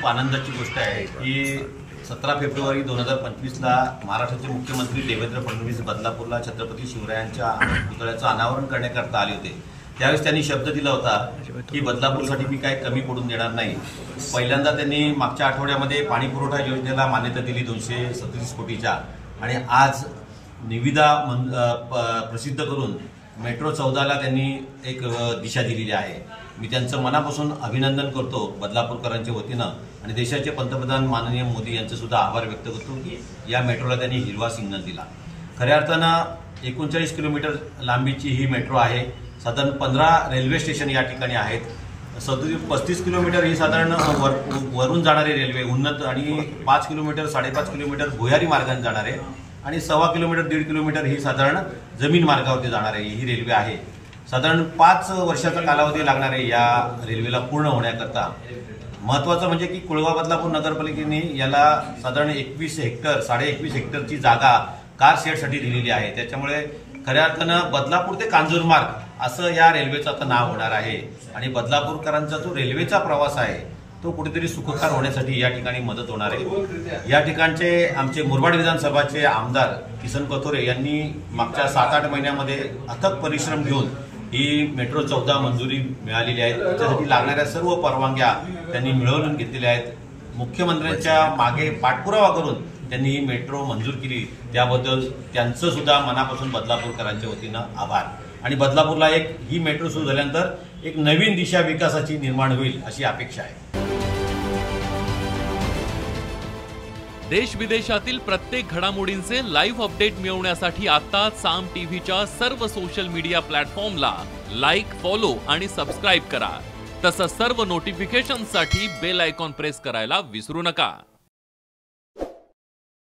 खूप आनंदाची गोष्ट आहे की 17 फेब्रुवारी 2025ला महाराष्ट्राचे मुख्यमंत्री देवेंद्र फडणवीस बदलापूरला छत्रपती शिवरायांच्या पुतळ्याचं अनावरण करण्याकरता आले होते। त्यावेळेस त्यांनी शब्द दिला होता की बदलापूरसाठी मी काही कमी पडून देणार नाही। पहिल्यांदा त्यांनी मागच्या आठवड्यामध्ये पाणी पुरवठा योजनेला मान्यता दिली 237 कोटीच्या, आणि आज निविदा प्रसिद्ध करून मेट्रो 14ला त्यांनी एक दिशा दिलेली आहे। मी त्यांचं मनापासून अभिनंदन करतो बदलापूरकरांच्या वतीनं, आणि देशाचे पंतप्रधान माननीय मोदी यांचे सुद्धा आभार व्यक्त करतो की या मेट्रोला त्यांनी हिरवा सिग्नल दिला। खऱ्या अर्थानं 39 किलोमीटर लांबीची ही मेट्रो आहे। साधारण 15 रेल्वे स्टेशन या ठिकाणी आहेत। 35 किलोमीटर ही साधारण वरून जाणारी रेल्वे उन्नत, आणि 5 किलोमीटर 5.5 किलोमीटर भुयारी मार्गाने जाणारे, आणि 1.25 किलोमीटर 1.5 किलोमीटर ही साधारण जमीन मार्गावरती जाणारी ही रेल्वे आहे। साधारण 5 वर्षाचा कालावधी लागणार आहे या रेल्वेला पूर्ण होण्याकरता। महत्त्वाचं म्हणजे की कुळवा बदलापूर नगरपालिकेने याला साधारण 21 हेक्टर 21.5 हेक्टरची जागा कार शेडसाठी दिलेली आहे। त्याच्यामुळे खऱ्या अर्थानं बदलापूर ते कांजूरमार्ग असं या रेल्वेचं आता नाव होणार आहे, आणि बदलापूरकरांचा जो रेल्वेचा प्रवास आहे तो कुठेतरी सुखकर होण्यासाठी या ठिकाणी मदत होणार आहे। या ठिकाणचे आमचे मुरबाड विधानसभाचे आमदार किसन कथोरे यांनी मागच्या 7-8 महिन्यामध्ये अथक परिश्रम घेऊन ही मेट्रो 14 मंजुरी मिळालेली आहे। त्यासाठी लागणाऱ्या सर्व परवानग्या त्यांनी मिळवून घेतलेल्या आहेत। मुख्यमंत्र्यांच्या मागे पाठपुरावा करून त्यांनी ही मेट्रो मंजूर केली, त्याबद्दल त्यांचं सुद्धा मनापासून बदलापूरकरांच्या वतीनं आभार। आणि बदलापूरला ही मेट्रो सुरू झाल्यानंतर एक नवीन दिशा विकासाची निर्माण होईल अशी अपेक्षा आहे। देश विदेशातील प्रत्येक घडामोडींचे लाईव्ह अपडेट मिळवण्यासाठी आता साम टीव्हीच्या सर्व सोशल मीडिया प्लॅटफॉर्मला लाईक, फॉलो आणि सबस्क्राईब करा। तसंच सर्व नोटिफिकेशनसाठी बेल आयकॉन प्रेस करायला विसरू नका।